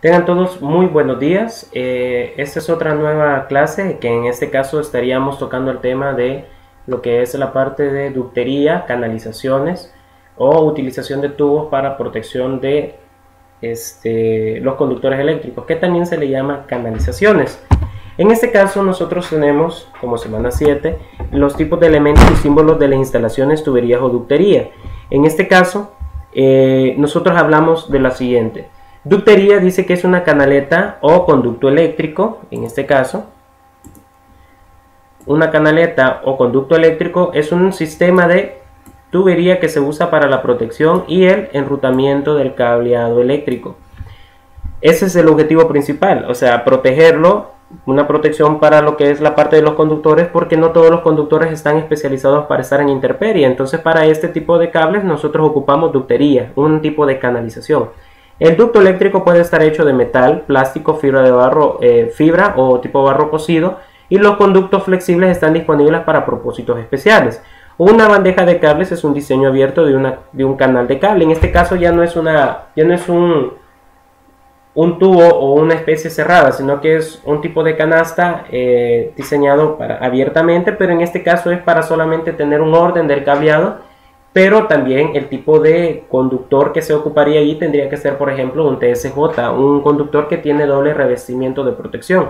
Tengan todos muy buenos días. Esta es otra nueva clase que en este caso estaríamos tocando el tema de lo que es la parte de ductería, canalizaciones o utilización de tubos para protección de los conductores eléctricos, que también se le llama canalizaciones. En este caso nosotros tenemos, como semana 7, los tipos de elementos y símbolos de las instalaciones, tuberías o ductería. En este caso nosotros hablamos de la siguiente. Ductería dice que es una canaleta o conducto eléctrico. En este caso, una canaleta o conducto eléctrico es un sistema de tubería que se usa para la protección y el enrutamiento del cableado eléctrico. Ese es el objetivo principal, o sea, protegerlo, una protección para lo que es la parte de los conductores, porque no todos los conductores están especializados para estar en intemperie. Entonces, para este tipo de cables nosotros ocupamos ductería, un tipo de canalización. El ducto eléctrico puede estar hecho de metal, plástico, fibra de barro, fibra o tipo barro cocido, y los conductos flexibles están disponibles para propósitos especiales. Una bandeja de cables es un diseño abierto de un canal de cable. En este caso ya no es un tubo o una especie cerrada, sino que es un tipo de canasta diseñado abiertamente, pero en este caso es para solamente tener un orden del cableado. Pero también el tipo de conductor que se ocuparía allí tendría que ser, por ejemplo, un TSJ, un conductor que tiene doble revestimiento de protección.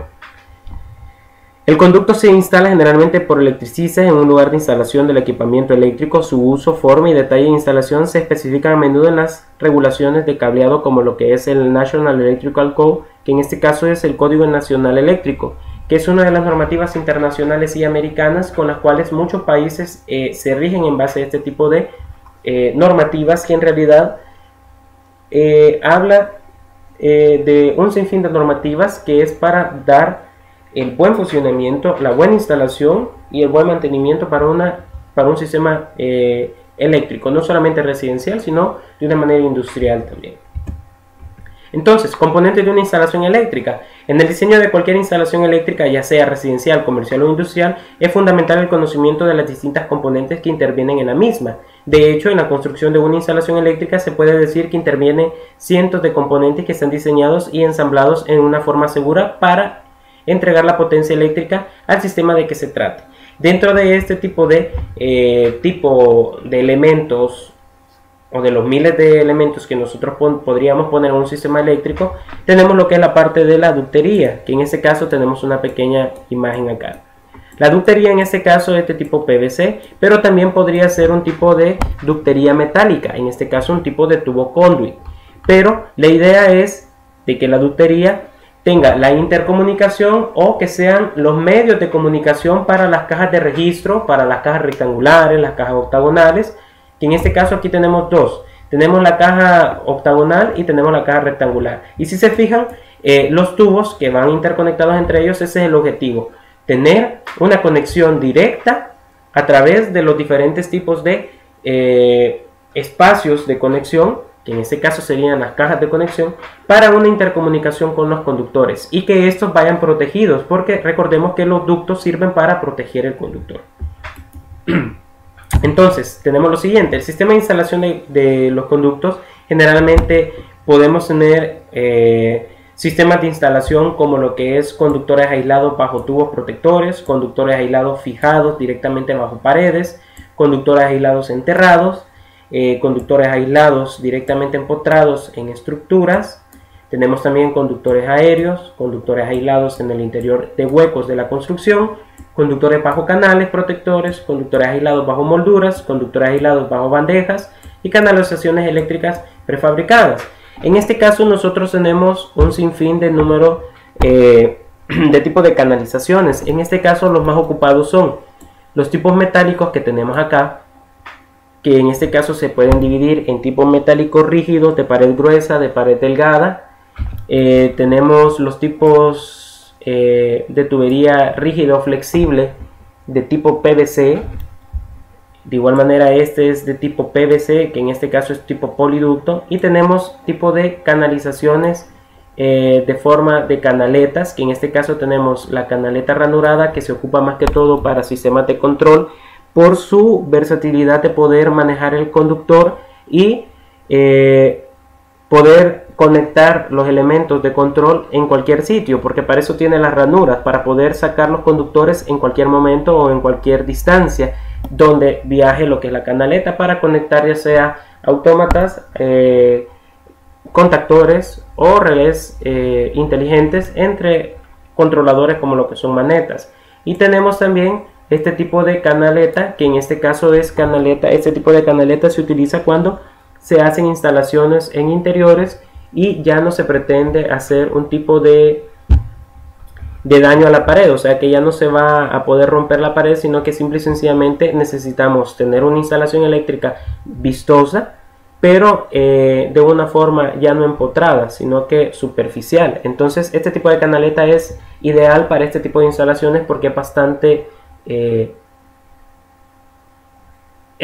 El conducto se instala generalmente por electricistas en un lugar de instalación del equipamiento eléctrico. Su uso, forma y detalle de instalación se especifican a menudo en las regulaciones de cableado, como lo que es el National Electrical Code, que en este caso es el Código Nacional Eléctrico, que es una de las normativas internacionales y americanas con las cuales muchos países se rigen en base a este tipo de normativas, que en realidad habla de un sinfín de normativas que es para dar el buen funcionamiento, la buena instalación y el buen mantenimiento para un sistema eléctrico, no solamente residencial, sino de una manera industrial también. Entonces, componentes de una instalación eléctrica. En el diseño de cualquier instalación eléctrica, ya sea residencial, comercial o industrial, es fundamental el conocimiento de las distintas componentes que intervienen en la misma. De hecho, en la construcción de una instalación eléctrica se puede decir que intervienen cientos de componentes que están diseñados y ensamblados en una forma segura para entregar la potencia eléctrica al sistema de que se trate. Dentro de este tipo de elementos, o de los miles de elementos que nosotros podríamos poner en un sistema eléctrico, tenemos lo que es la parte de la ductería, que en este caso tenemos una pequeña imagen acá. La ductería en este caso es de tipo PVC, pero también podría ser un tipo de ductería metálica, en este caso un tipo de tubo conduit. Pero la idea es de que la ductería tenga la intercomunicación o que sean los medios de comunicación para las cajas de registro, para las cajas rectangulares, las cajas octagonales, que en este caso aquí tenemos dos. Tenemos la caja octagonal y tenemos la caja rectangular. Y si se fijan, los tubos que van interconectados entre ellos, ese es el objetivo. Tener una conexión directa a través de los diferentes tipos de espacios de conexión, que en este caso serían las cajas de conexión, para una intercomunicación con los conductores. Y que estos vayan protegidos, porque recordemos que los ductos sirven para proteger el conductor. Entonces, tenemos lo siguiente. El sistema de instalación de los conductos, generalmente podemos tener sistemas de instalación como lo que es conductores aislados bajo tubos protectores, conductores aislados fijados directamente bajo paredes, conductores aislados enterrados, conductores aislados directamente empotrados en estructuras. Tenemos también conductores aéreos, conductores aislados en el interior de huecos de la construcción, conductores bajo canales protectores, conductores aislados bajo molduras, conductores aislados bajo bandejas y canalizaciones eléctricas prefabricadas. En este caso nosotros tenemos un sinfín de número de tipos de canalizaciones. En este caso los más ocupados son los tipos metálicos que tenemos acá, que en este caso se pueden dividir en tipos metálicos rígidos, de pared gruesa, de pared delgada. Tenemos los tipos de tubería rígida o flexible de tipo PVC. De igual manera este es de tipo PVC, que en este caso es tipo poliducto. Y tenemos tipo de canalizaciones de forma de canaletas, que en este caso tenemos la canaleta ranurada, que se ocupa más que todo para sistemas de control por su versatilidad de poder manejar el conductor y poder conectar los elementos de control en cualquier sitio, porque para eso tiene las ranuras, para poder sacar los conductores en cualquier momento o en cualquier distancia donde viaje lo que es la canaleta, para conectar ya sea autómatas, contactores o relés inteligentes entre controladores como lo que son manetas. Y tenemos también este tipo de canaleta, que en este caso es canaleta. Este tipo de canaleta se utiliza cuando se hacen instalaciones en interiores y ya no se pretende hacer un tipo de daño a la pared, o sea que ya no se va a poder romper la pared, sino que simple y sencillamente necesitamos tener una instalación eléctrica vistosa, pero de una forma ya no empotrada, sino que superficial. Entonces este tipo de canaleta es ideal para este tipo de instalaciones porque es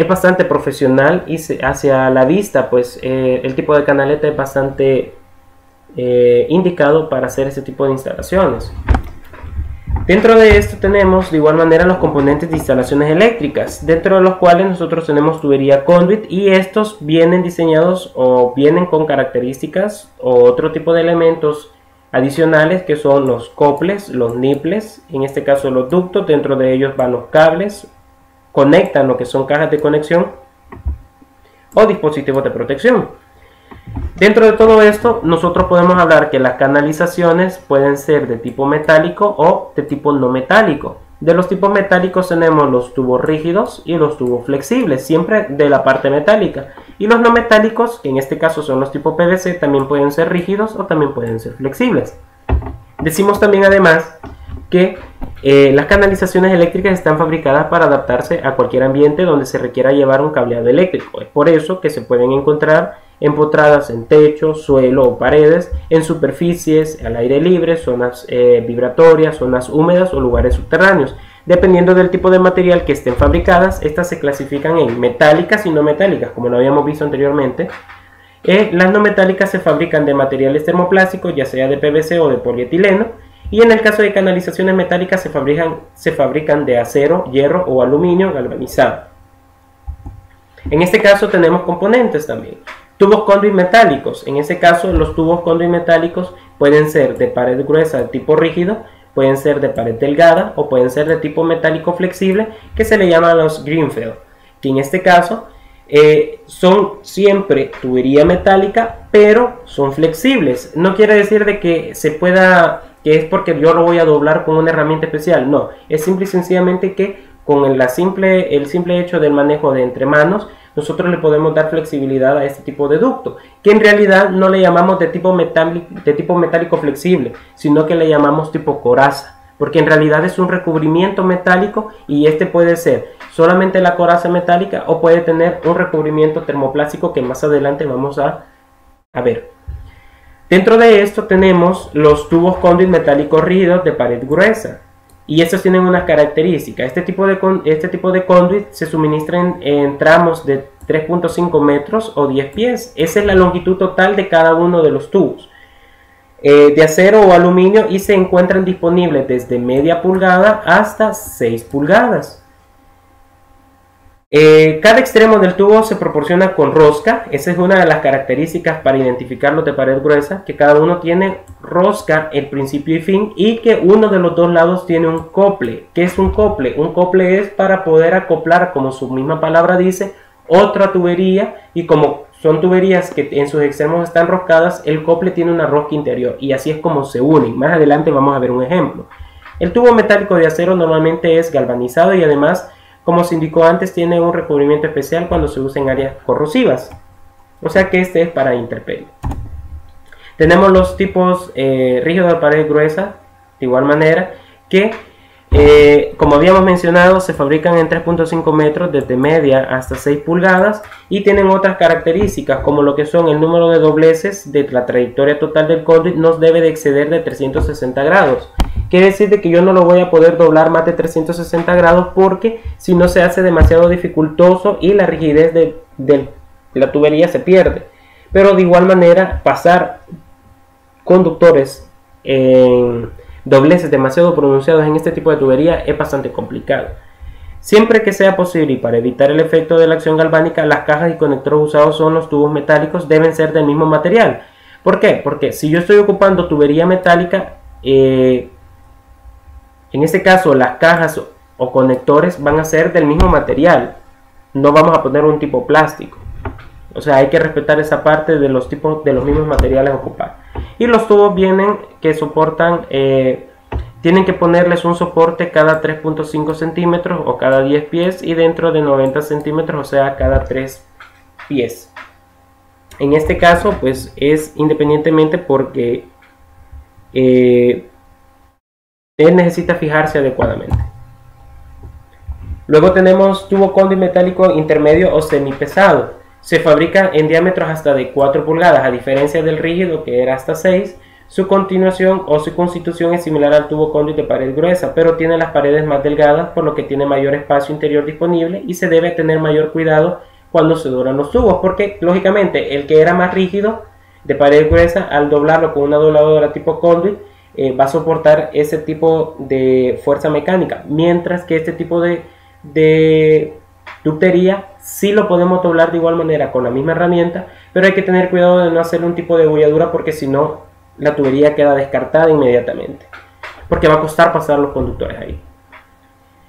bastante profesional y hacia la vista, pues el tipo de canaleta es bastante indicado para hacer este tipo de instalaciones. Dentro de esto tenemos de igual manera los componentes de instalaciones eléctricas, dentro de los cuales nosotros tenemos tubería conduit, y estos vienen diseñados o vienen con características o otro tipo de elementos adicionales, que son los coples, los nipples, en este caso los ductos. Dentro de ellos van los cables, conectan lo que son cajas de conexión o dispositivos de protección. Dentro de todo esto nosotros podemos hablar que las canalizaciones pueden ser de tipo metálico o de tipo no metálico. De los tipos metálicos tenemos los tubos rígidos y los tubos flexibles, siempre de la parte metálica. Y los no metálicos, que en este caso son los tipos PVC, también pueden ser rígidos o también pueden ser flexibles. Decimos también además que las canalizaciones eléctricas están fabricadas para adaptarse a cualquier ambiente donde se requiera llevar un cableado eléctrico. Es por eso que se pueden encontrar empotradas en techo, suelo o paredes, en superficies al aire libre, zonas vibratorias, zonas húmedas o lugares subterráneos. Dependiendo del tipo de material que estén fabricadas, estas se clasifican en metálicas y no metálicas, como lo habíamos visto anteriormente. Las no metálicas se fabrican de materiales termoplásticos, ya sea de PVC o de polietileno, y en el caso de canalizaciones metálicas se fabrican de acero, hierro o aluminio galvanizado. En este caso tenemos componentes también. Tubos conduit metálicos. En este caso los tubos conduit metálicos pueden ser de pared gruesa de tipo rígido, pueden ser de pared delgada o pueden ser de tipo metálico flexible, que se le llaman los Greenfield, que en este caso son siempre tubería metálica, pero son flexibles. No quiere decir de que se pueda, que es porque yo lo voy a doblar con una herramienta especial. No, es simple y sencillamente que con el simple hecho del manejo de entre manos, nosotros le podemos dar flexibilidad a este tipo de ducto, que en realidad no le llamamos de tipo metálico flexible, sino que le llamamos tipo coraza, porque en realidad es un recubrimiento metálico, y este puede ser solamente la coraza metálica o puede tener un recubrimiento termoplástico que más adelante vamos a ver. Dentro de esto tenemos los tubos conduit metálicos rígidos de pared gruesa. Y estos tienen unas características. Este tipo de conduit se suministra en tramos de 3.5 metros o 10 pies. Esa es la longitud total de cada uno de los tubos. De acero o aluminio, y se encuentran disponibles desde media pulgada hasta 6 pulgadas. Cada extremo del tubo se proporciona con rosca. Esa es una de las características para identificarlos de pared gruesa, que cada uno tiene rosca en principio y fin, y que uno de los dos lados tiene un cople. ¿Qué es un cople? Un cople es para poder acoplar, como su misma palabra dice, otra tubería, y como son tuberías que en sus extremos están roscadas, el cople tiene una rosca interior, y así es como se unen. Más adelante vamos a ver un ejemplo. El tubo metálico de acero normalmente es galvanizado y además, como se indicó antes, tiene un recubrimiento especial cuando se usa en áreas corrosivas. O sea que este es para intemperie. Tenemos los tipos rígidos de pared gruesa, de igual manera, que como habíamos mencionado, se fabrican en 3.5 metros desde media hasta 6 pulgadas y tienen otras características, como lo que son el número de dobleces de la trayectoria total del conduit no debe de exceder de 360 grados. Quiere decir de que yo no lo voy a poder doblar más de 360 grados, porque si no se hace demasiado dificultoso y la rigidez de la tubería se pierde. Pero de igual manera, pasar conductores en dobleces demasiado pronunciados en este tipo de tubería es bastante complicado. Siempre que sea posible y para evitar el efecto de la acción galvánica, las cajas y conectores usados son los tubos metálicos, deben ser del mismo material. ¿Por qué? Porque si yo estoy ocupando tubería metálica, en este caso las cajas o conectores van a ser del mismo material, no vamos a poner un tipo plástico. O sea, hay que respetar esa parte de los tipos de los mismos materiales a ocupar. Y los tubos vienen que soportan, tienen que ponerles un soporte cada 3.5 centímetros o cada 10 pies y dentro de 90 centímetros, o sea, cada 3 pies. En este caso, pues es independientemente porque él necesita fijarse adecuadamente. Luego tenemos tubo conduit metálico intermedio o semipesado. Se fabrica en diámetros hasta de 4 pulgadas, a diferencia del rígido que era hasta 6. Su continuación o su constitución es similar al tubo conduit de pared gruesa, pero tiene las paredes más delgadas, por lo que tiene mayor espacio interior disponible y se debe tener mayor cuidado cuando se doblan los tubos, porque lógicamente el que era más rígido de pared gruesa, al doblarlo con una dobladora tipo conduit, va a soportar ese tipo de fuerza mecánica, mientras que este tipo de ductería sí lo podemos doblar de igual manera con la misma herramienta, pero hay que tener cuidado de no hacerle un tipo de bolladura, porque si no la tubería queda descartada inmediatamente, porque va a costar pasar los conductores ahí.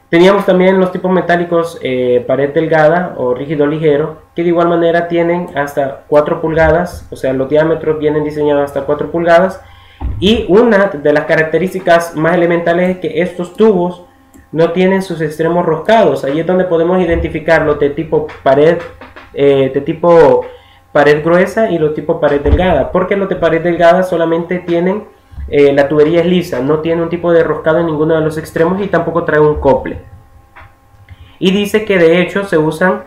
Teníamos también los tipos metálicos pared delgada o rígido ligero, que de igual manera tienen hasta 4 pulgadas, o sea, los diámetros vienen diseñados hasta 4 pulgadas, y una de las características más elementales es que estos tubos no tienen sus extremos roscados. Ahí es donde podemos identificar los de tipo pared gruesa y los tipo pared delgada, porque los de pared delgada solamente tienen la tubería es lisa, no tiene un tipo de roscado en ninguno de los extremos y tampoco trae un cople. Y dice que de hecho se usan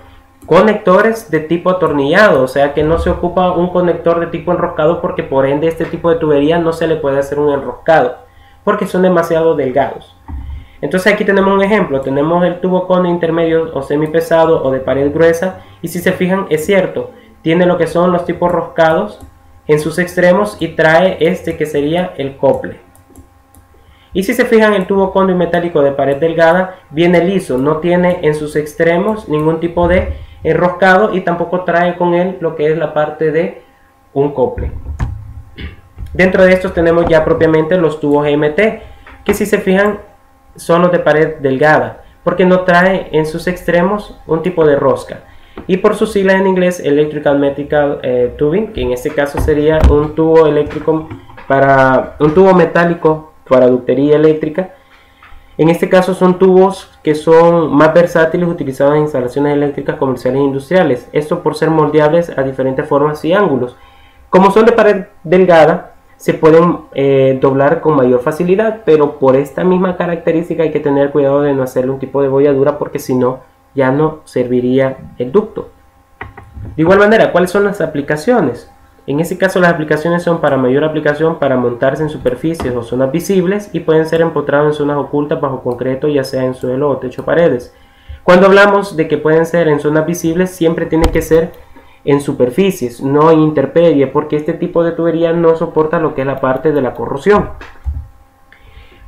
conectores de tipo atornillado, o sea que no se ocupa un conector de tipo enroscado, porque por ende este tipo de tubería no se le puede hacer un enroscado porque son demasiado delgados. Entonces aquí tenemos un ejemplo, tenemos el tubo conduit intermedio o semipesado o de pared gruesa, y si se fijan es cierto, tiene lo que son los tipos roscados en sus extremos y trae este que sería el cople. Y si se fijan, el tubo conduit metálico de pared delgada viene liso, no tiene en sus extremos ningún tipo de enroscado y tampoco trae con él lo que es la parte de un cople. Dentro de estos tenemos ya propiamente los tubos GMT, que si se fijan son los de pared delgada, porque no trae en sus extremos un tipo de rosca. Y por sus siglas en inglés, Electrical Medical Tubing, que en este caso sería un tubo eléctrico un tubo metálico para ductería eléctrica. En este caso son tubos que son más versátiles, utilizados en instalaciones eléctricas comerciales e industriales. Esto por ser moldeables a diferentes formas y ángulos. Como son de pared delgada, se pueden doblar con mayor facilidad, pero por esta misma característica hay que tener cuidado de no hacerle un tipo de bolladura, porque si no, ya no serviría el ducto. De igual manera, ¿cuáles son las aplicaciones? En este caso las aplicaciones son para mayor aplicación para montarse en superficies o zonas visibles, y pueden ser empotrados en zonas ocultas bajo concreto, ya sea en suelo o techo paredes. Cuando hablamos de que pueden ser en zonas visibles, siempre tiene que ser en superficies, no en intemperie, porque este tipo de tubería no soporta lo que es la parte de la corrosión.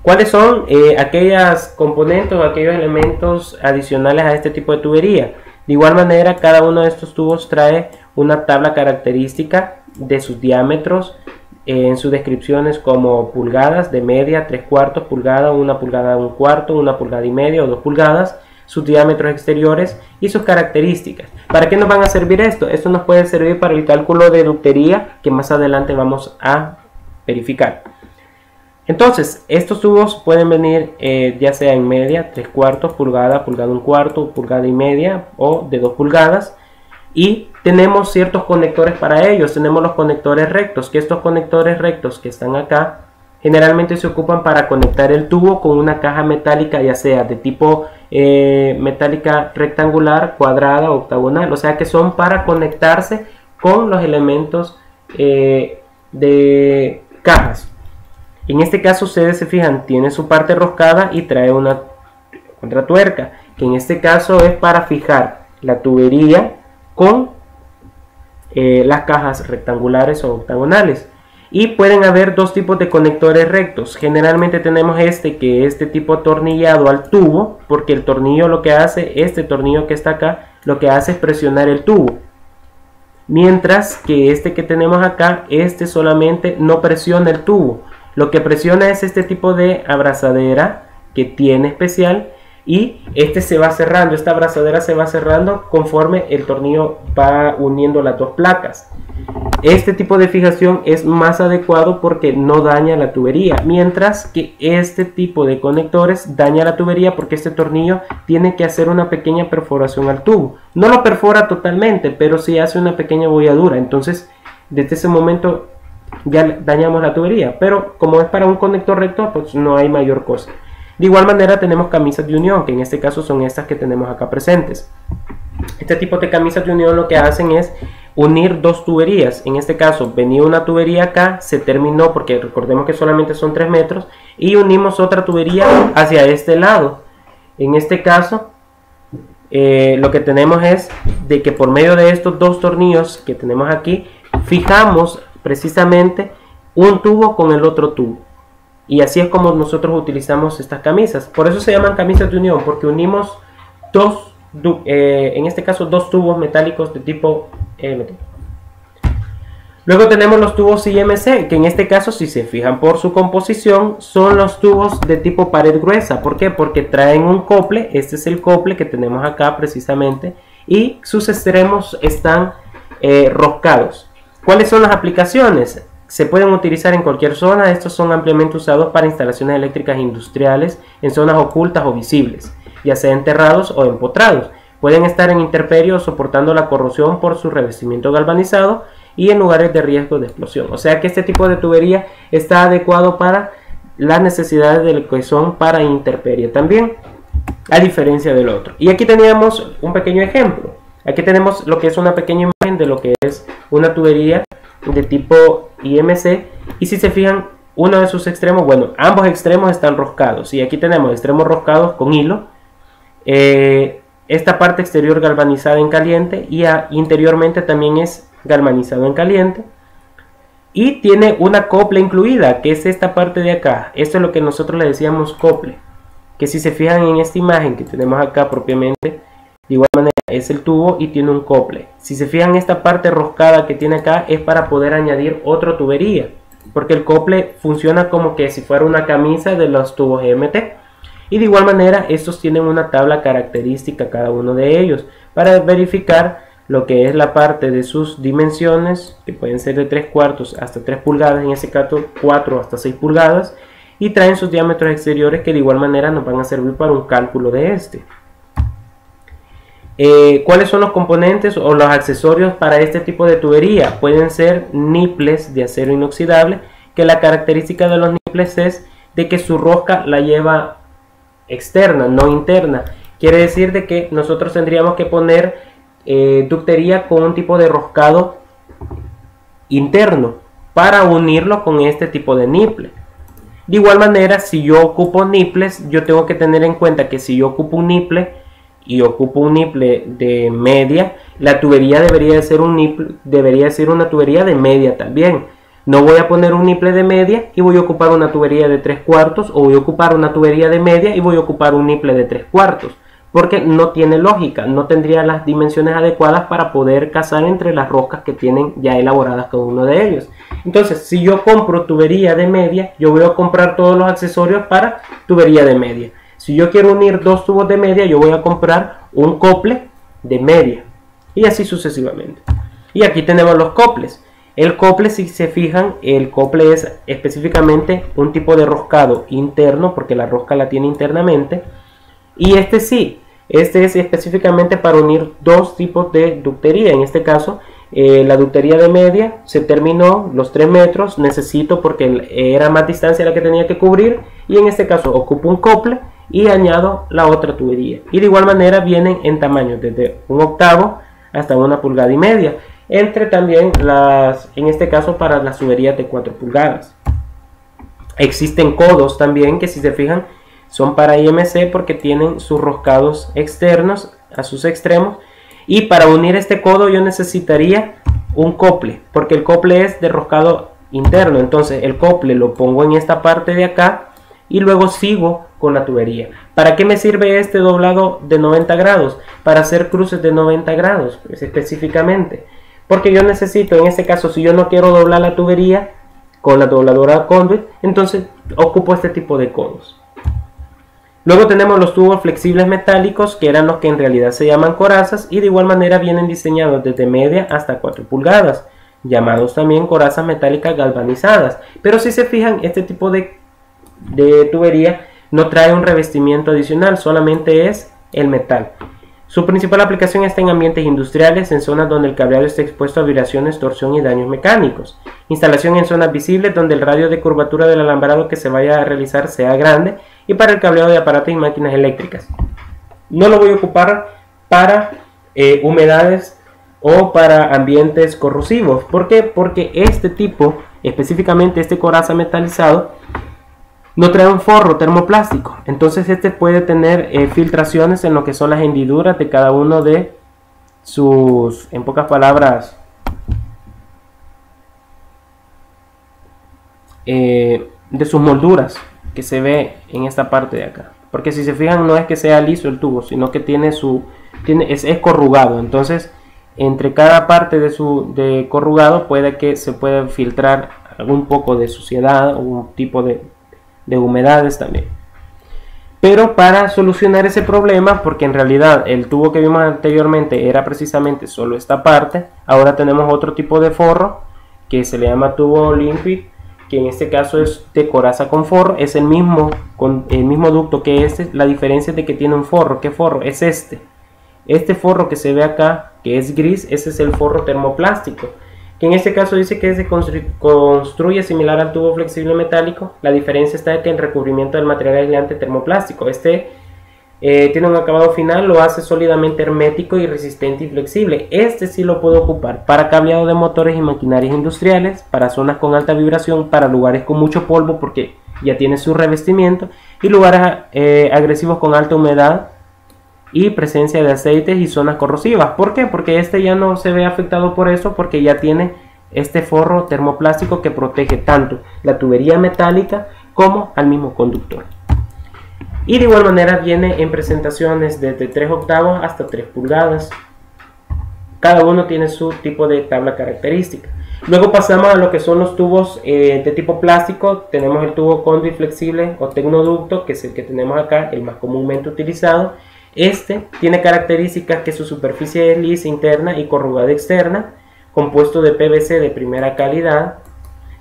¿Cuáles son aquellas componentes o aquellos elementos adicionales a este tipo de tubería? De igual manera, cada uno de estos tubos trae una tabla característica de sus diámetros en sus descripciones, como pulgadas, de media, 3/4 pulgada, 1 pulgada, 1/4, 1 pulgada y media o 2 pulgadas, sus diámetros exteriores y sus características. ¿Para qué nos van a servir esto? Esto nos puede servir para el cálculo de ductería, que más adelante vamos a verificar. Entonces, estos tubos pueden venir ya sea en media, 3/4 pulgada, pulgada 1/4, pulgada y media o de 2 pulgadas. Y tenemos ciertos conectores para ellos. Tenemos los conectores rectos, que estos conectores rectos que están acá generalmente se ocupan para conectar el tubo con una caja metálica, ya sea de tipo metálica rectangular, cuadrada o octagonal, o sea que son para conectarse con los elementos de cajas. En este caso, ustedes se fijan, tiene su parte roscada y trae una contratuerca, que en este caso es para fijar la tubería con las cajas rectangulares o octagonales. Y pueden haber dos tipos de conectores rectos. Generalmente tenemos este, que es de tipo atornillado al tubo, porque el tornillo lo que hace, este tornillo que está acá, lo que hace es presionar el tubo. mientras que este que tenemos acá, este solamente no presiona el tubo. Lo que presiona es este tipo de abrazadera que tiene especial, y este se va cerrando, esta abrazadera se va cerrando conforme el tornillo va uniendo las dos placas. Este tipo de fijación es más adecuado porque no daña la tubería, mientras que este tipo de conectores daña la tubería porque este tornillo tiene que hacer una pequeña perforación al tubo. No lo perfora totalmente, pero sí hace una pequeña bolladura. Entonces, desde ese momento ya dañamos la tubería, pero como es para un conector recto, pues no hay mayor cosa. De igual manera tenemos camisas de unión, que en este caso son estas que tenemos acá presentes. Este tipo de camisas de unión lo que hacen es unir dos tuberías. En este caso venía una tubería acá, se terminó porque recordemos que solamente son 3 metros, y unimos otra tubería hacia este lado. En este caso lo que tenemos es de que por medio de estos dos tornillos que tenemos aquí, fijamos precisamente un tubo con el otro tubo. Y así es como nosotros utilizamos estas camisas. Por eso se llaman camisas de unión, porque unimos dos, en este caso, dos tubos metálicos de tipo MT. Luego tenemos los tubos IMC, que en este caso, si se fijan por su composición, son los tubos de tipo pared gruesa. ¿Por qué? Porque traen un cople. Este es el cople que tenemos acá precisamente, y sus extremos están roscados. ¿Cuáles son las aplicaciones? Se pueden utilizar en cualquier zona. Estos son ampliamente usados para instalaciones eléctricas industriales, en zonas ocultas o visibles, ya sea enterrados o empotrados. Pueden estar en intemperie soportando la corrosión por su revestimiento galvanizado, y en lugares de riesgo de explosión. O sea que este tipo de tubería está adecuado para las necesidades de lo que son para intemperie también, a diferencia del otro. Y aquí teníamos un pequeño ejemplo. Aquí tenemos lo que es una pequeña imagen de lo que es una tubería de tipo IMC, y si se fijan, uno de sus extremos, bueno, ambos extremos están roscados, y aquí tenemos extremos roscados con hilo, esta parte exterior galvanizada en caliente, y interiormente también es galvanizado en caliente, y tiene una cople incluida, que es esta parte de acá. Esto es lo que nosotros le decíamos cople, que si se fijan en esta imagen que tenemos acá propiamente, de igual manera es el tubo y tiene un cople. Si se fijan, esta parte roscada que tiene acá es para poder añadir otra tubería, porque el cople funciona como que si fuera una camisa de los tubos MT. Y de igual manera estos tienen una tabla característica cada uno de ellos para verificar lo que es la parte de sus dimensiones, que pueden ser de 3/4 hasta 3 pulgadas, en este caso 4 hasta 6 pulgadas, y traen sus diámetros exteriores que de igual manera nos van a servir para un cálculo de este. ¿Cuáles son los componentes o los accesorios para este tipo de tubería? Pueden ser niples de acero inoxidable, que la característica de los niples es de que su rosca la lleva externa, no interna. Quiere decir de que nosotros tendríamos que poner ductería con un tipo de roscado interno para unirlo con este tipo de niple. De igual manera, si yo ocupo niples, yo tengo que tener en cuenta que si yo ocupo un niple y ocupo un niple de media, la tubería debería ser una tubería de media también. No voy a poner un niple de media y voy a ocupar una tubería de 3/4, o voy a ocupar una tubería de media y voy a ocupar un niple de 3/4, porque no tiene lógica, no tendría las dimensiones adecuadas para poder casar entre las roscas que tienen ya elaboradas cada uno de ellos. Entonces, si yo compro tubería de media, yo voy a comprar todos los accesorios para tubería de media. Si yo quiero unir dos tubos de media, yo voy a comprar un cople de media, y así sucesivamente. Y aquí tenemos los coples. El cople, si se fijan, el cople es específicamente un tipo de roscado interno, porque la rosca la tiene internamente. Y este sí, este es específicamente para unir dos tipos de ductería. En este caso, la ductería de media se terminó, los 3 metros necesito porque era más distancia la que tenía que cubrir, y en este caso ocupo un cople y añado la otra tubería. Y de igual manera vienen en tamaños desde 1/8 hasta 1,5 pulgadas, entre también en este caso para las tuberías de 4 pulgadas. Existen codos también que, si se fijan, son para IMC porque tienen sus roscados externos a sus extremos, y para unir este codo yo necesitaría un cople, porque el cople es de roscado interno. Entonces el cople lo pongo en esta parte de acá y luego sigo con la tubería. ¿Para qué me sirve este doblado de 90 grados? Para hacer cruces de 90 grados, pues, específicamente. porque yo necesito, en este caso, si yo no quiero doblar la tubería con la dobladora conduit, entonces ocupo este tipo de conos. Luego tenemos los tubos flexibles metálicos, que eran los que en realidad se llaman corazas, y de igual manera vienen diseñados desde media hasta 4 pulgadas, llamados también corazas metálicas galvanizadas. Pero si se fijan, este tipo de tubería no trae un revestimiento adicional, solamente es el metal. Su principal aplicación está en ambientes industriales, en zonas donde el cableado está expuesto a vibraciones, torsión y daños mecánicos. Instalación en zonas visibles donde el radio de curvatura del alambrado que se vaya a realizar sea grande, y para el cableado de aparatos y máquinas eléctricas. No lo voy a ocupar para humedades o para ambientes corrosivos. ¿Por qué? Porque este tipo, específicamente este coraza metalizado, no trae un forro termoplástico. Entonces este puede tener filtraciones en lo que son las hendiduras de cada uno de sus, en pocas palabras, de sus molduras, que se ve en esta parte de acá. Porque si se fijan, no es que sea liso el tubo, sino que es corrugado. Entonces entre cada parte de corrugado puede que se pueda filtrar algún poco de suciedad o un tipo de humedades también. Pero para solucionar ese problema, porque en realidad el tubo que vimos anteriormente era precisamente solo esta parte, ahora tenemos otro tipo de forro que se le llama tubo limpid, que en este caso es de coraza con forro. Es el mismo ducto que este. La diferencia es de que tiene un forro. ¿Qué forro? Es este forro que se ve acá, que es gris. Ese es el forro termoplástico, que en este caso dice que se construye similar al tubo flexible metálico. La diferencia está en que el recubrimiento del material aislante termoplástico, tiene un acabado final, lo hace sólidamente hermético y resistente y flexible. Este sí lo puedo ocupar para cableado de motores y maquinarias industriales, para zonas con alta vibración, para lugares con mucho polvo porque ya tiene su revestimiento, y lugares agresivos con alta humedad y presencia de aceites y zonas corrosivas. ¿Por qué? Porque este ya no se ve afectado por eso, porque ya tiene este forro termoplástico que protege tanto la tubería metálica como al mismo conductor. Y de igual manera viene en presentaciones desde 3 octavos hasta 3 pulgadas. Cada uno tiene su tipo de tabla característica. Luego pasamos a lo que son los tubos de tipo plástico. Tenemos el tubo conduit flexible o tecnoducto, que es el que tenemos acá, el más comúnmente utilizado. Este tiene características que su superficie es lisa interna y corrugada externa, compuesto de PVC de primera calidad,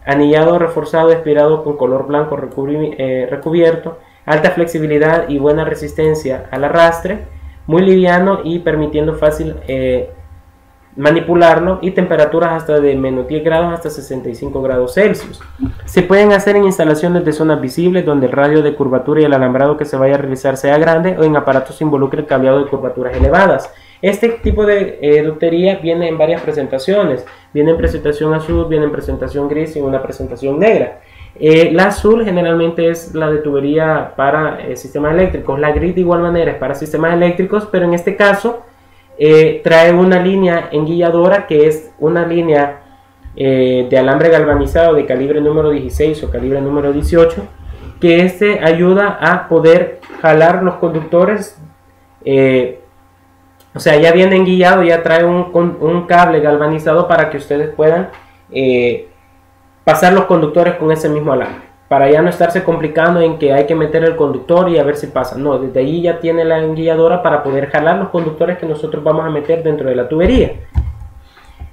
anillado, reforzado, espirado con color blanco recubierto, alta flexibilidad y buena resistencia al arrastre, muy liviano y permitiendo fácil manipularlo, y temperaturas hasta de menos 10 grados hasta 65 grados Celsius. Se pueden hacer en instalaciones de zonas visibles donde el radio de curvatura y el alambrado que se vaya a realizar sea grande, o en aparatos que involucre el cableado de curvaturas elevadas. Este tipo de ductería viene en varias presentaciones. Viene en presentación azul, viene en presentación gris y en una presentación negra. La azul generalmente es la de tubería para sistemas eléctricos. La gris de igual manera es para sistemas eléctricos, pero en este caso trae una línea enguilladora, que es una línea de alambre galvanizado de calibre número 16 o calibre número 18, que ayuda a poder jalar los conductores. O sea, ya viene enguillado, ya trae un cable galvanizado para que ustedes puedan pasar los conductores con ese mismo alambre, para ya no estarse complicando en que hay que meter el conductor y a ver si pasa. No, desde ahí ya tiene la enguilladora para poder jalar los conductores que nosotros vamos a meter dentro de la tubería.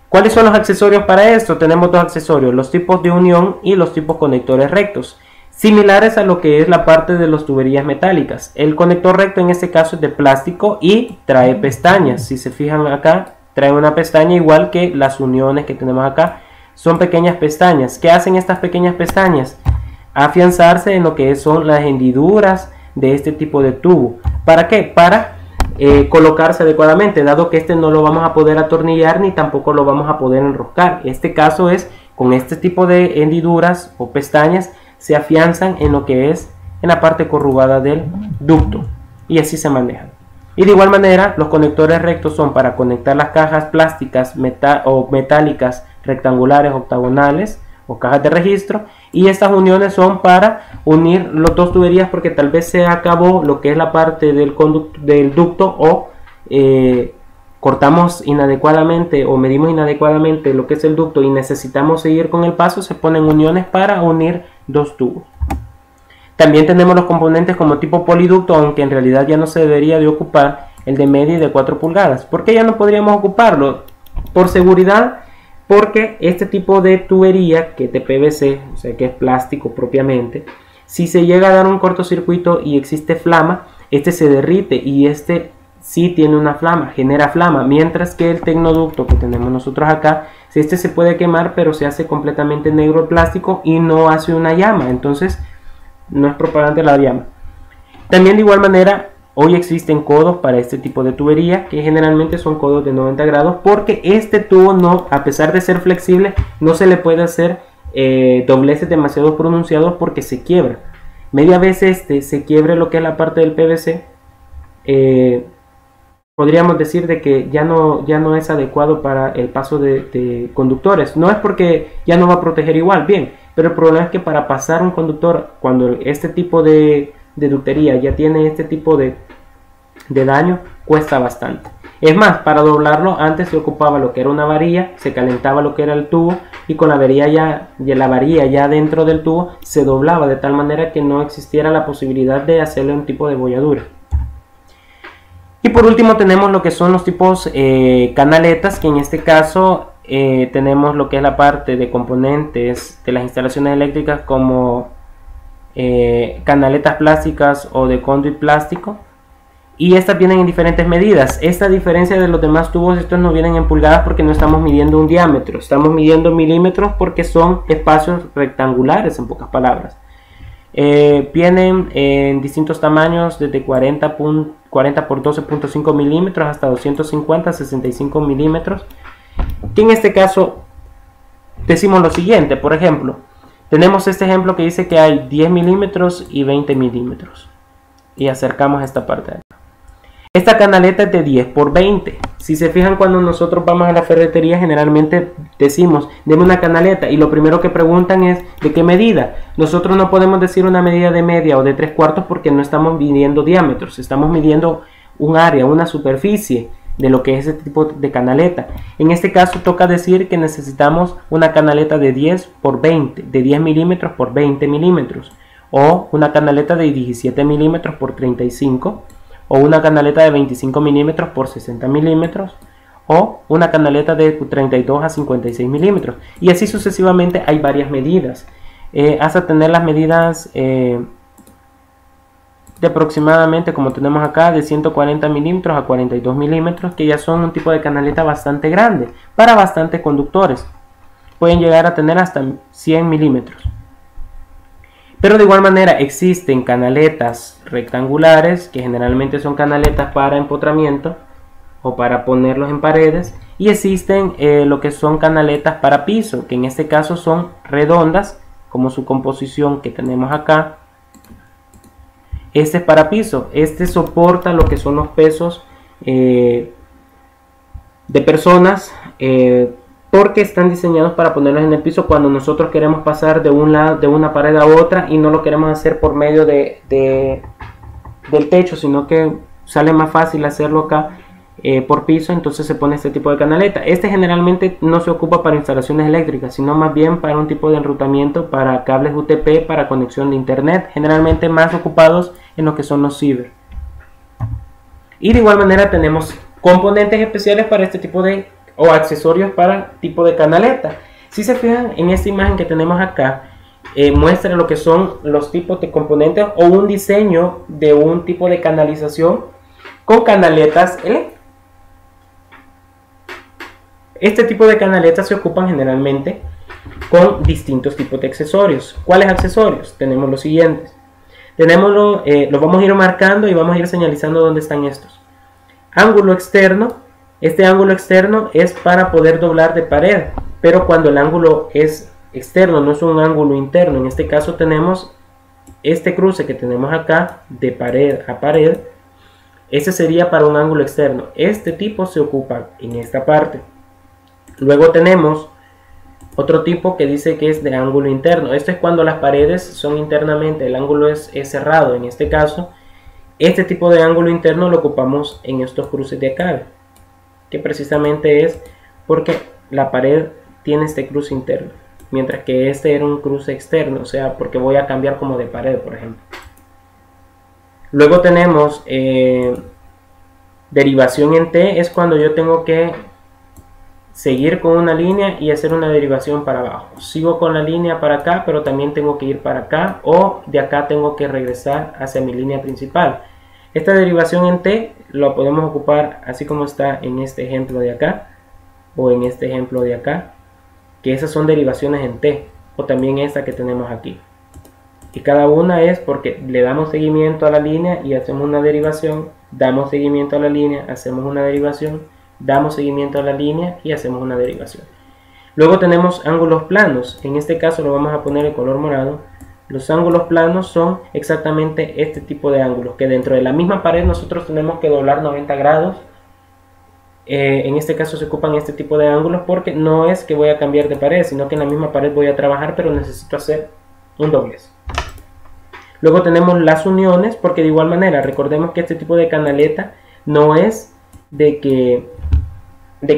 ¿Cuáles son los accesorios para esto? Tenemos dos accesorios: los tipos de unión y los tipos conectores rectos, similares a lo que es la parte de las tuberías metálicas. El conector recto en este caso es de plástico y trae pestañas. Si se fijan acá, trae una pestaña igual que las uniones que tenemos acá. Son pequeñas pestañas. ¿Qué hacen estas pequeñas pestañas? Afianzarse en lo que son las hendiduras de este tipo de tubo. ¿Para qué? Para colocarse adecuadamente, dado que no lo vamos a poder atornillar ni tampoco lo vamos a poder enroscar. Este caso es con este tipo de hendiduras o pestañas, se afianzan en lo que es en la parte corrugada del ducto, y así se manejan. Y de igual manera, los conectores rectos son para conectar las cajas plásticas o metálicas rectangulares, octagonales o cajas de registro, y estas uniones son para unir las dos tuberías porque tal vez se acabó lo que es la parte del ducto o cortamos inadecuadamente o medimos inadecuadamente lo que es el ducto y necesitamos seguir con el paso, se ponen uniones para unir dos tubos. También tenemos los componentes como tipo poliducto, aunque en realidad ya no se debería de ocupar el de media y de 4 pulgadas. ¿Por qué ya no podríamos ocuparlo? Por seguridad, porque este tipo de tubería, que es de PVC, o sea que es plástico propiamente, si se llega a dar un cortocircuito y existe flama, este se derrite y este sí tiene una flama, genera flama, mientras que el tecnoducto que tenemos nosotros acá, si este se puede quemar, pero se hace completamente negro el plástico y no hace una llama, entonces no es propagante la llama. También de igual manera, hoy existen codos para este tipo de tubería, que generalmente son codos de 90 grados, porque este tubo no, a pesar de ser flexible, no se le puede hacer dobleces demasiado pronunciados porque se quiebra. Media vez se quiebre lo que es la parte del PVC, podríamos decir de que ya no es adecuado para el paso de conductores. No es porque ya no va a proteger igual, bien, pero el problema es que para pasar un conductor, cuando este tipo de ductería ya tiene este tipo de daño, cuesta bastante. Es más, para doblarlo antes se ocupaba lo que era una varilla, se calentaba lo que era el tubo y con la varilla ya dentro del tubo se doblaba de tal manera que no existiera la posibilidad de hacerle un tipo de bolladura. Y por último tenemos lo que son los tipos canaletas, que en este caso tenemos lo que es la parte de componentes de las instalaciones eléctricas como canaletas plásticas o de conduit plástico, y estas vienen en diferentes medidas. Esta diferencia de los demás tubos, estos no vienen en pulgadas porque no estamos midiendo un diámetro, estamos midiendo milímetros porque son espacios rectangulares, en pocas palabras. Vienen en distintos tamaños, desde 40 por 12.5 milímetros hasta 250, 65 milímetros, que en este caso decimos lo siguiente. Por ejemplo, tenemos este ejemplo que dice que hay 10 milímetros y 20 milímetros, y acercamos esta parte de acá. Esta canaleta es de 10 por 20. Si se fijan, cuando nosotros vamos a la ferretería, generalmente decimos, deme una canaleta, y lo primero que preguntan es, ¿de qué medida? Nosotros no podemos decir una medida de media o de 3/4 porque no estamos midiendo diámetros, estamos midiendo un área, una superficie de lo que es este tipo de canaleta. En este caso toca decir que necesitamos una canaleta de 10 por 20, de 10 milímetros por 20 milímetros, o una canaleta de 17 milímetros por 35, o una canaleta de 25 milímetros por 60 milímetros, o una canaleta de 32 a 56 milímetros, y así sucesivamente. Hay varias medidas, hasta tener las medidas de aproximadamente, como tenemos acá, de 140 milímetros a 42 milímetros, que ya son un tipo de canaleta bastante grande para bastantes conductores. Pueden llegar a tener hasta 100 milímetros. Pero de igual manera existen canaletas rectangulares, que generalmente son canaletas para empotramiento o para ponerlos en paredes, y existen lo que son canaletas para piso, que en este caso son redondas, como su composición que tenemos acá. Este es para piso, este soporta lo que son los pesos de personas, porque están diseñados para ponerlos en el piso cuando nosotros queremos pasar de un lado, de una pared a otra, y no lo queremos hacer por medio del techo, sino que sale más fácil hacerlo acá por piso. Entonces se pone este tipo de canaleta. Este generalmente no se ocupa para instalaciones eléctricas, sino más bien para un tipo de enrutamiento para cables UTP, para conexión de internet, generalmente más ocupados en lo que son los ciber. Y de igual manera tenemos componentes especiales para este tipo de, o accesorios para tipo de canaleta. Si se fijan en esta imagen que tenemos acá, muestra lo que son los tipos de componentes o un diseño de un tipo de canalización con canaletas eléctricas. Este tipo de canaletas se ocupan generalmente con distintos tipos de accesorios. ¿Cuáles accesorios? Tenemos los siguientes. Tenemos los vamos a ir marcando y vamos a ir señalizando dónde están estos. Ángulo externo. Este ángulo externo es para poder doblar de pared, pero cuando el ángulo es externo, no es un ángulo interno. En este caso tenemos este cruce que tenemos acá de pared a pared. Ese sería para un ángulo externo. Este tipo se ocupa en esta parte. Luego tenemos otro tipo que dice que es de ángulo interno. Esto es cuando las paredes son internamente, el ángulo es cerrado. En este caso, este tipo de ángulo interno lo ocupamos en estos cruces de acá. que precisamente es porque la pared tiene este cruce interno, mientras que este era un cruce externo, o sea, porque voy a cambiar como de pared, por ejemplo. Luego tenemos derivación en T, es cuando yo tengo que seguir con una línea y hacer una derivación para abajo. Sigo con la línea para acá, pero también tengo que ir para acá, o de acá tengo que regresar hacia mi línea principal. Esta derivación en T lo podemos ocupar así como está en este ejemplo de acá, o en este ejemplo de acá, que esas son derivaciones en T, o también esta que tenemos aquí. Y cada una es porque le damos seguimiento a la línea y hacemos una derivación, damos seguimiento a la línea, hacemos una derivación, damos seguimiento a la línea y hacemos una derivación. Luego tenemos ángulos planos, en este caso lo vamos a poner en color morado. Los ángulos planos son exactamente este tipo de ángulos, que dentro de la misma pared nosotros tenemos que doblar 90 grados. En este caso se ocupan este tipo de ángulos porque no es que voy a cambiar de pared, sino que en la misma pared voy a trabajar, pero necesito hacer un doblez. Luego tenemos las uniones, porque de igual manera recordemos que este tipo de canaleta no es de que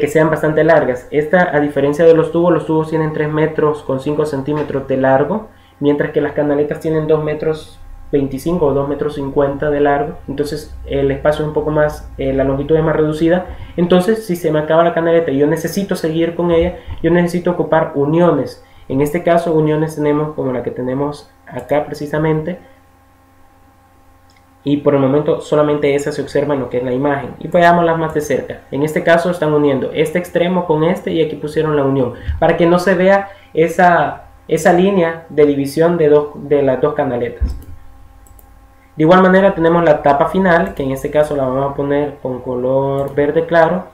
sean bastante largas. Esta, a diferencia de los tubos tienen 3 metros con 5 centímetros de largo, mientras que las canaletas tienen 2 metros 25 o 2 metros 50 de largo. Entonces el espacio es un poco más, la longitud es más reducida. Entonces si se me acaba la canaleta y yo necesito seguir con ella, yo necesito ocupar uniones. En este caso uniones tenemos como la que tenemos acá precisamente, y por el momento solamente esa se observa en lo que es la imagen. Y veámoslas más de cerca. En este caso están uniendo este extremo con este, y aquí pusieron la unión para que no se vea esa línea de división de las dos canaletas. De igual manera tenemos la tapa final, que en este caso la vamos a poner con color verde claro,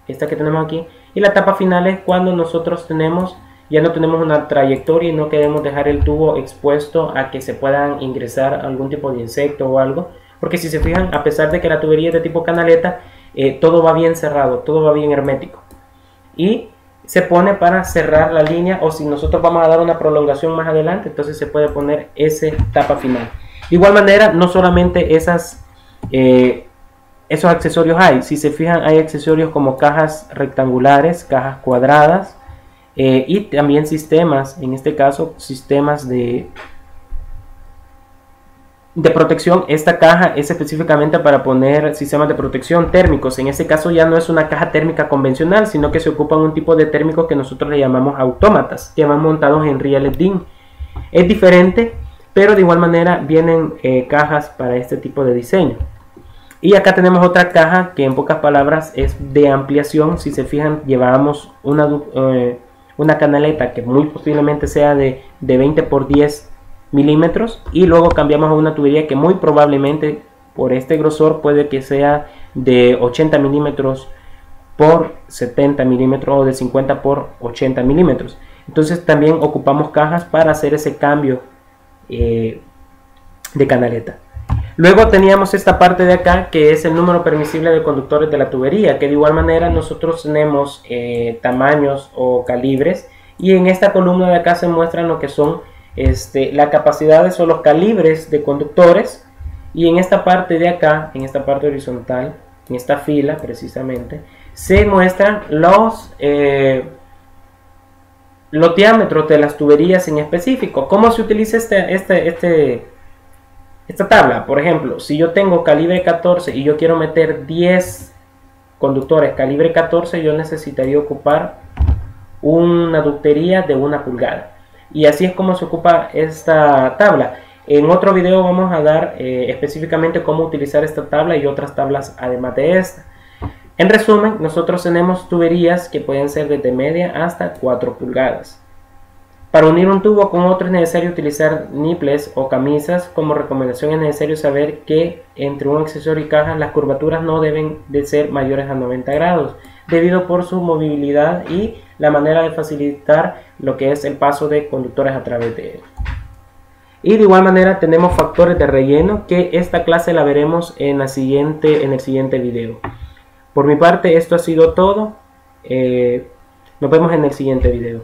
esta que tenemos aquí. Y la tapa final es cuando nosotros ya no tenemos una trayectoria y no queremos dejar el tubo expuesto a que se puedan ingresar algún tipo de insecto o algo, porque si se fijan, a pesar de que la tubería es de tipo canaleta, todo va bien cerrado, todo va bien hermético, y se pone para cerrar la línea, o si nosotros vamos a dar una prolongación más adelante, entonces se puede poner ese tapa final. De igual manera, no solamente esos accesorios hay, si se fijan, hay accesorios como cajas rectangulares, cajas cuadradas, y también sistemas, en este caso sistemas de protección. Esta caja es específicamente para poner sistemas de protección térmicos. En este caso ya no es una caja térmica convencional, sino que se ocupan un tipo de térmicos que nosotros le llamamos autómatas, que van montados en rieles DIN. Es diferente, pero de igual manera vienen cajas para este tipo de diseño. Y acá tenemos otra caja que en pocas palabras es de ampliación. Si se fijan, llevábamos una canaleta que muy posiblemente sea de 20 por 10 milímetros, y luego cambiamos a una tubería que muy probablemente por este grosor puede que sea de 80 milímetros por 70 milímetros, o de 50 por 80 milímetros. Entonces también ocupamos cajas para hacer ese cambio de canaleta. Luego teníamos esta parte de acá, que es el número permisible de conductores de la tubería, que de igual manera nosotros tenemos tamaños o calibres, y en esta columna de acá se muestran lo que son las capacidades o los calibres de conductores, y en esta parte de acá, en esta parte horizontal, en esta fila precisamente, se muestran los diámetros de las tuberías en específico. ¿Cómo se utiliza esta tabla? Por ejemplo, si yo tengo calibre 14 y yo quiero meter 10 conductores calibre 14, yo necesitaría ocupar una ductería de 1 pulgada. Y así es como se ocupa esta tabla. En otro video vamos a dar específicamente cómo utilizar esta tabla y otras tablas además de esta. En resumen, nosotros tenemos tuberías que pueden ser desde media hasta 4 pulgadas. Para unir un tubo con otro es necesario utilizar niples o camisas. Como recomendación es necesario saber que entre un accesorio y caja las curvaturas no deben de ser mayores a 90 grados, debido por su movilidad y la manera de facilitar lo que es el paso de conductores a través de él. Y de igual manera tenemos factores de relleno, que esta clase la veremos en el siguiente video. Por mi parte esto ha sido todo. Nos vemos en el siguiente video.